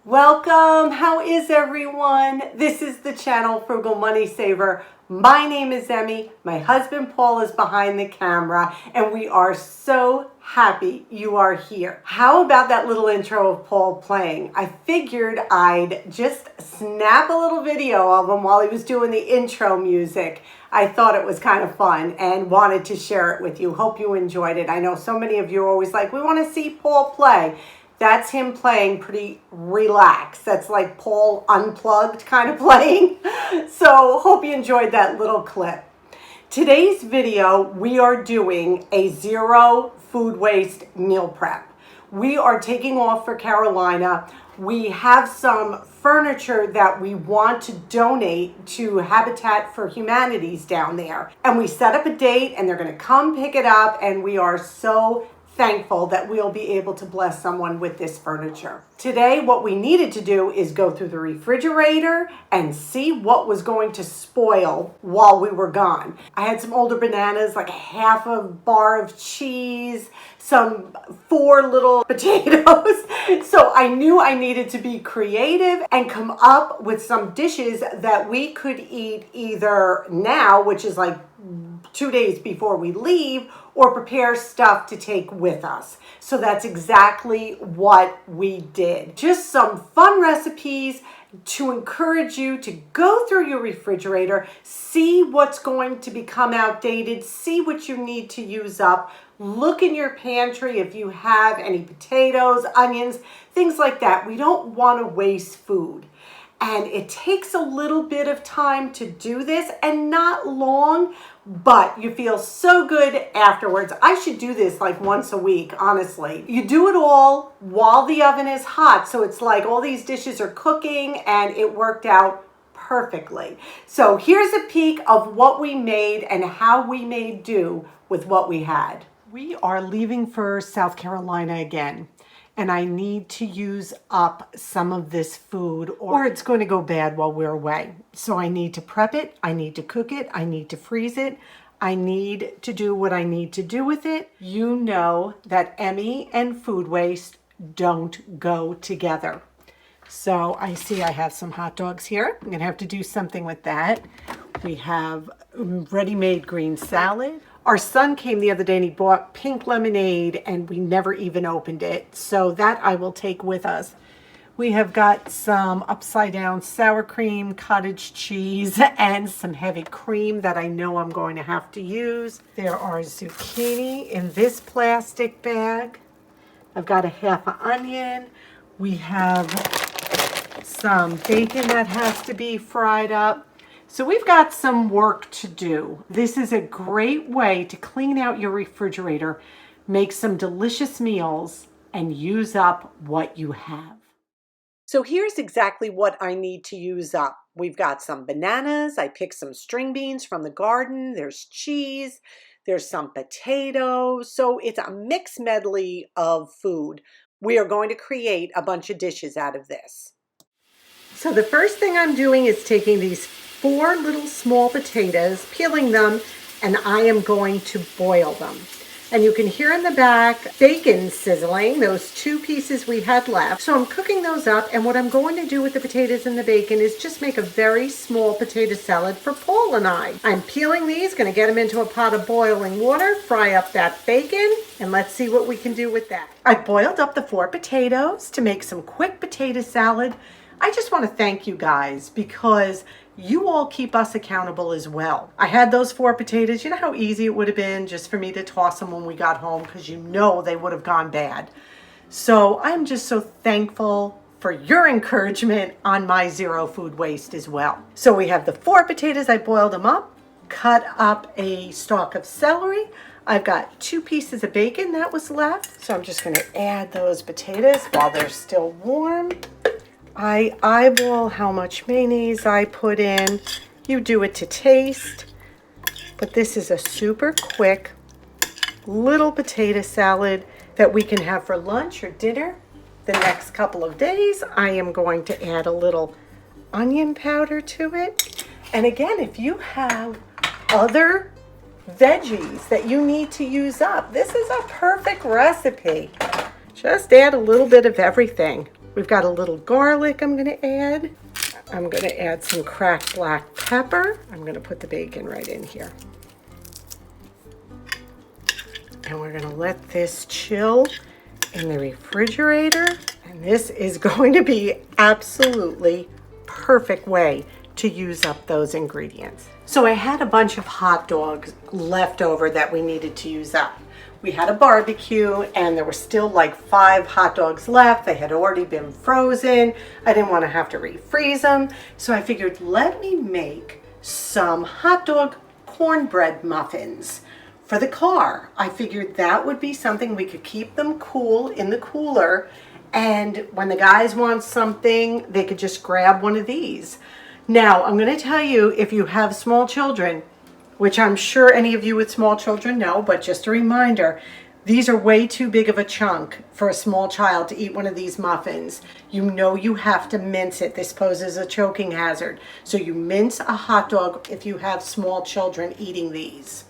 Welcome. How is everyone? This is the channel Frugal Money Saver. My name is Emmy. My husband Paul is behind the camera, and we are so happy you are here. How about that little intro of Paul playing? I figured I'd just snap a little video of him while he was doing the intro music. I thought it was kind of fun and wanted to share it with you. Hope you enjoyed it. I know so many of you are always like, we want to see Paul play. That's him playing pretty relaxed. That's like Paul unplugged kind of playing. So hope you enjoyed that little clip. Today's video, we are doing a zero food waste meal prep. We are taking off for Carolina. We have some furniture that we want to donate to Habitat for Humanities down there. And we set up a date and they're gonna come pick it up, and we are so thankful that we'll be able to bless someone with this furniture. Today, what we needed to do is go through the refrigerator and see what was going to spoil while we were gone. I had some older bananas, like a half a bar of cheese, some 4 little potatoes. So I knew I needed to be creative and come up with some dishes that we could eat either now, which is like 2 days before we leave, or prepare stuff to take with us. So that's exactly what we did. Just some fun recipes to encourage you to go through your refrigerator, see what's going to become outdated, see what you need to use up. Look in your pantry if you have any potatoes, onions, things like that. We don't want to waste food. And it takes a little bit of time to do this, and not long, but you feel so good afterwards. I should do this like once a week, honestly. You do it all while the oven is hot. So it's like all these dishes are cooking, and it worked out perfectly. So here's a peek of what we made and how we made do with what we had. We are leaving for South Carolina again. And I need to use up some of this food, or it's going to go bad while we're away. So I need to prep it, I need to cook it, I need to freeze it, I need to do what I need to do with it. You know that Emmy and food waste don't go together. So I see I have some hot dogs here. I'm gonna have to do something with that. We have ready-made green salad. Our son came the other day and he bought pink lemonade, and we never even opened it. So that I will take with us. We have got some upside down sour cream, cottage cheese, and some heavy cream that I know I'm going to have to use. There are zucchini in this plastic bag. I've got a half an onion. We have some bacon that has to be fried up. So we've got some work to do. This is a great way to clean out your refrigerator, make some delicious meals, and use up what you have. So here's exactly what I need to use up. We've got some bananas. I picked some string beans from the garden. There's cheese. There's some potatoes. So it's a mixed medley of food. We are going to create a bunch of dishes out of this. So the first thing I'm doing is taking these 4 little small potatoes, peeling them, and I am going to boil them. And you can hear in the back bacon sizzling, those 2 pieces we had left. So I'm cooking those up, and what I'm going to do with the potatoes and the bacon is just make a very small potato salad for Paul and I. I'm peeling these, going to get them into a pot of boiling water, fry up that bacon, and let's see what we can do with that. I boiled up the 4 potatoes to make some quick potato salad. I just want to thank you guys because you all keep us accountable as well. I had those 4 potatoes. You know how easy it would have been just for me to toss them when we got home, because you know they would have gone bad. So I'm just so thankful for your encouragement on my zero food waste as well. So we have the 4 potatoes. I boiled them up, cut up a stalk of celery. I've got 2 pieces of bacon that was left. So I'm just going to add those potatoes while they're still warm. I eyeball how much mayonnaise I put in. You do it to taste. But this is a super quick little potato salad that we can have for lunch or dinner the next couple of days. I am going to add a little onion powder to it. And again, if you have other veggies that you need to use up, this is a perfect recipe. Just add a little bit of everything. We've got a little garlic I'm gonna add. I'm gonna add some cracked black pepper. I'm gonna put the bacon right in here. And we're gonna let this chill in the refrigerator. And this is going to be absolutely perfect way to use up those ingredients. So I had a bunch of hot dogs left over that we needed to use up. We had a barbecue and there were still like 5 hot dogs left. They had already been frozen. I didn't want to have to refreeze them. So I figured, let me make some hot dog cornbread muffins for the car. I figured that would be something we could keep them cool in the cooler. And when the guys want something, they could just grab one of these. Now, I'm going to tell you, if you have small children, which I'm sure any of you with small children know, but just a reminder, these are way too big of a chunk for a small child to eat one of these muffins. You know you have to mince it. This poses a choking hazard. So you mince a hot dog if you have small children eating these.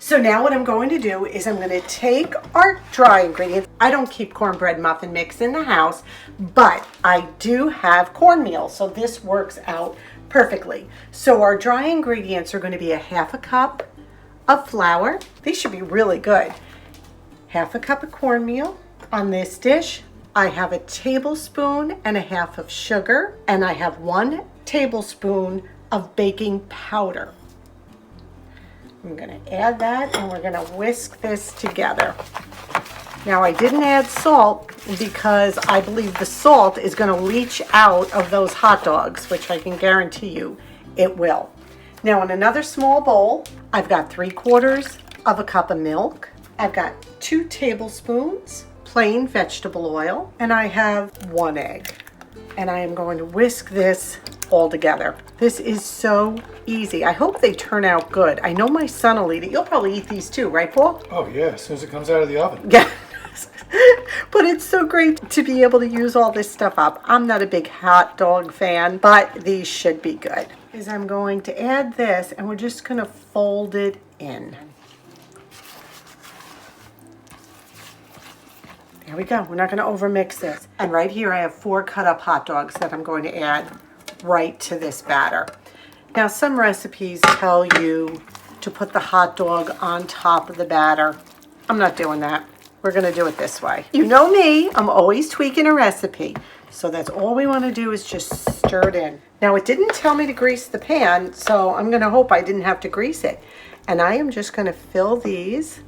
So now what I'm going to do is I'm going to take our dry ingredients. I don't keep cornbread muffin mix in the house, but I do have cornmeal, so this works out perfectly. So our dry ingredients are going to be a 1/2 cup of flour. These should be really good. 1/2 cup of cornmeal. On this dish, I have a tablespoon and 1/2 of sugar, and I have 1 tablespoon of baking powder. I'm going to add that and we're going to whisk this together. Now I didn't add salt because I believe the salt is going to leach out of those hot dogs, which I can guarantee you it will. Now in another small bowl, I've got 3/4 of a cup of milk. I've got 2 tablespoons plain vegetable oil, and I have 1 egg. And I am going to whisk this all together. This is so easy. I hope they turn out good. I know my son will eat it. You'll probably eat these too, right, Paul? Oh yeah, as soon as it comes out of the oven. Yeah. But it's so great to be able to use all this stuff up. I'm not a big hot dog fan, but these should be good. Is I'm going to add this and we're just going to fold it in. There we go. We're not going to overmix this. And right here I have 4 cut up hot dogs that I'm going to add right to this batter. Now some recipes tell you to put the hot dog on top of the batter. I'm not doing that. We're going to do it this way. You know me, I'm always tweaking a recipe. So that's all we want to do is just stir it in. Now it didn't tell me to grease the pan, so I'm going to hope I didn't have to grease it. And I am just going to fill these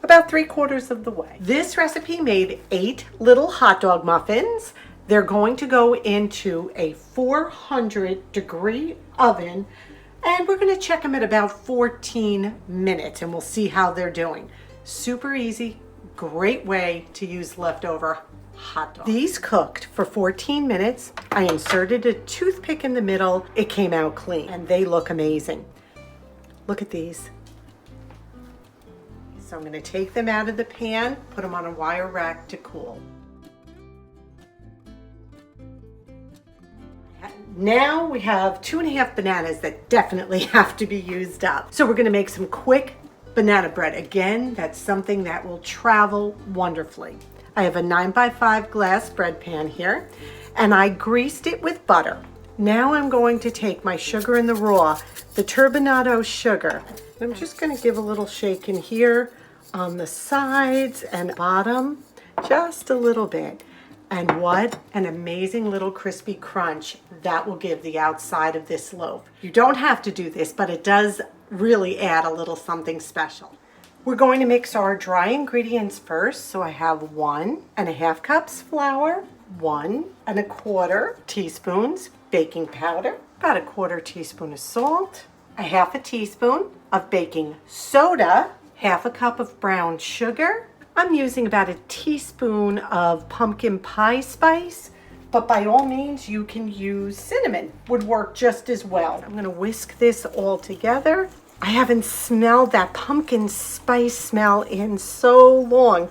about 3/4 of the way. This recipe made 8 little hot dog muffins. They're going to go into a 400-degree oven, and we're going to check them at about 14 minutes, and we'll see how they're doing. Super easy, great way to use leftover hot dogs. These cooked for 14 minutes. I inserted a toothpick in the middle. It came out clean, and they look amazing. Look at these. So I'm going to take them out of the pan, put them on a wire rack to cool. Now we have 2.5 bananas that definitely have to be used up. So we're going to make some quick banana bread. Again, that's something that will travel wonderfully. I have a 9x5 glass bread pan here, and I greased it with butter. Now I'm going to take my sugar in the raw, the turbinado sugar. I'm just going to give a little shake in here on the sides and bottom, just a little bit. And what an amazing little crispy crunch that will give the outside of this loaf. You don't have to do this, but it does really add a little something special. We're going to mix our dry ingredients first. So I have 1.5 cups flour, 1.25 teaspoons baking powder, about 1/4 teaspoon of salt, 1/2 teaspoon of baking soda, 1/2 cup of brown sugar. I'm using about 1 teaspoon of pumpkin pie spice, but by all means you can use cinnamon, would work just as well. I'm going to whisk this all together. I haven't smelled that pumpkin spice smell in so long.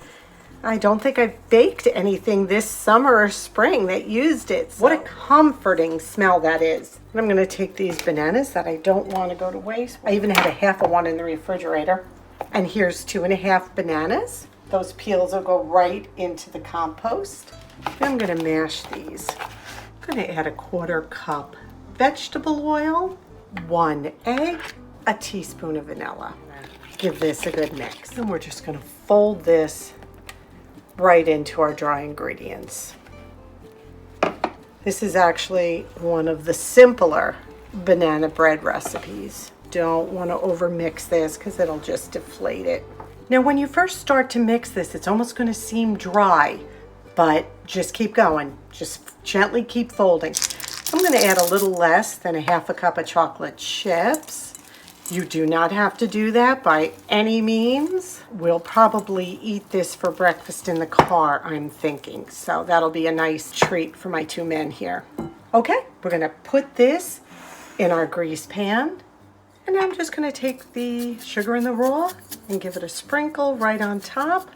I don't think I've baked anything this summer or spring that used it. So what a comforting smell that is. And I'm going to take these bananas that I don't want to go to waste. I even had 1/2 of one in the refrigerator. And here's 2.5 bananas. Those peels will go right into the compost. I'm going to mash these. I'm going to add a 1/4 cup vegetable oil, 1 egg, a teaspoon of vanilla. Give this a good mix. And we're just going to fold this right into our dry ingredients. This is actually one of the simpler banana bread recipes. Don't want to overmix this because it'll just deflate it. Now, when you first start to mix this, it's almost going to seem dry, but just keep going. Just gently keep folding. I'm going to add a little less than a 1/2 cup of chocolate chips. You do not have to do that by any means. We'll probably eat this for breakfast in the car, I'm thinking. So that'll be a nice treat for my 2 men here. Okay, we're going to put this in our grease pan. And I'm just going to take the sugar in the raw and give it a sprinkle right on top.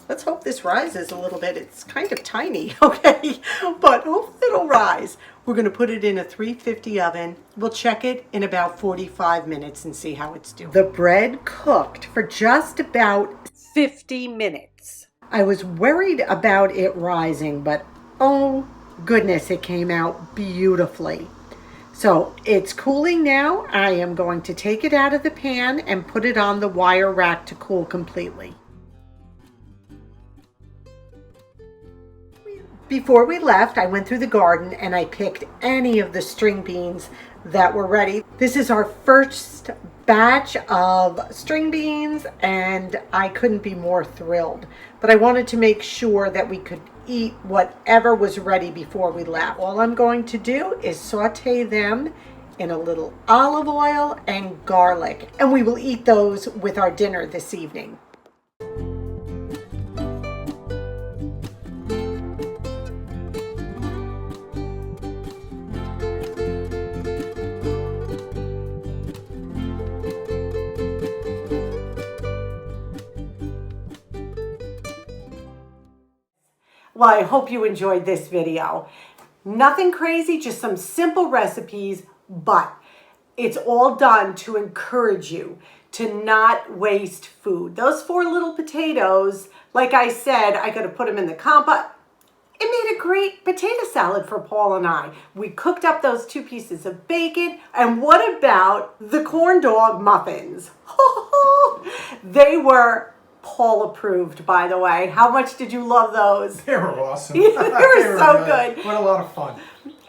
Let's hope this rises a little bit. It's kind of tiny, okay? But hopefully it'll rise. We're going to put it in a 350 oven. We'll check it in about 45 minutes and see how it's doing. The bread cooked for just about 50 minutes. I was worried about it rising, but oh goodness, it came out beautifully. So it's cooling now. I am going to take it out of the pan and put it on the wire rack to cool completely. Before we left, I went through the garden and I picked any of the string beans that were ready. This is our first batch of string beans and I couldn't be more thrilled. But I wanted to make sure that we could eat whatever was ready before we left. All I'm going to do is saute them in a little olive oil and garlic, and we will eat those with our dinner this evening. Well, I hope you enjoyed this video. Nothing crazy, just some simple recipes, but it's all done to encourage you to not waste food. Those 4 little potatoes, like I said, I got to put them in the compost. It made a great potato salad for Paul and I. We cooked up those 2 pieces of bacon. And what about the corn dog muffins? They were Paul approved, by the way. How much did you love those? They were awesome. They were so good. What a lot of fun.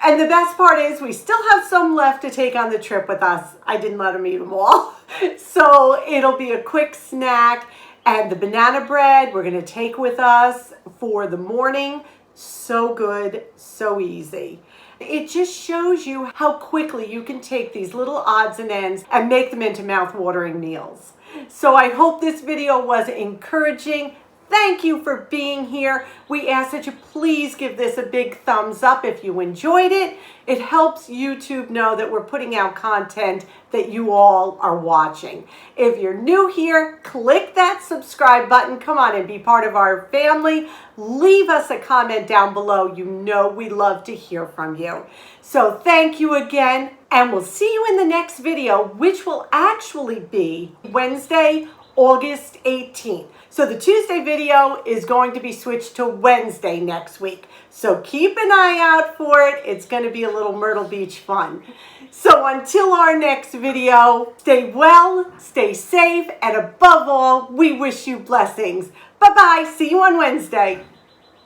And the best part is we still have some left to take on the trip with us. I didn't let them eat them all. So it'll be a quick snack. And the banana bread we're going to take with us for the morning. So good, so easy. It just shows you how quickly you can take these little odds and ends and make them into mouth-watering meals. So I hope this video was encouraging. Thank you for being here. We ask that you please give this a big thumbs up if you enjoyed it. It helps YouTube know that we're putting out content that you all are watching. If you're new here, click that subscribe button. Come on and be part of our family. Leave us a comment down below. You know we love to hear from you. So thank you again, and we'll see you in the next video, which will actually be Wednesday, August 18th. So the Tuesday video is going to be switched to Wednesday next week. So keep an eye out for it. It's going to be a little Myrtle Beach fun. So until our next video, stay well, stay safe, and above all, we wish you blessings. Bye-bye. See you on Wednesday.